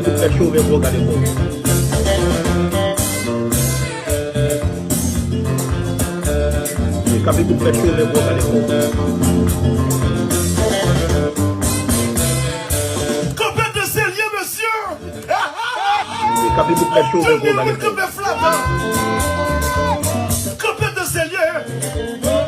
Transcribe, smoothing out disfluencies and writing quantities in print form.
Capi pour faire chauffer pour regarder pour. Capi pour faire chauffer pour regarder pour. Campette de Célier, monsieur. Capi pour faire chauffer pour regarder pour. Campette de Célier.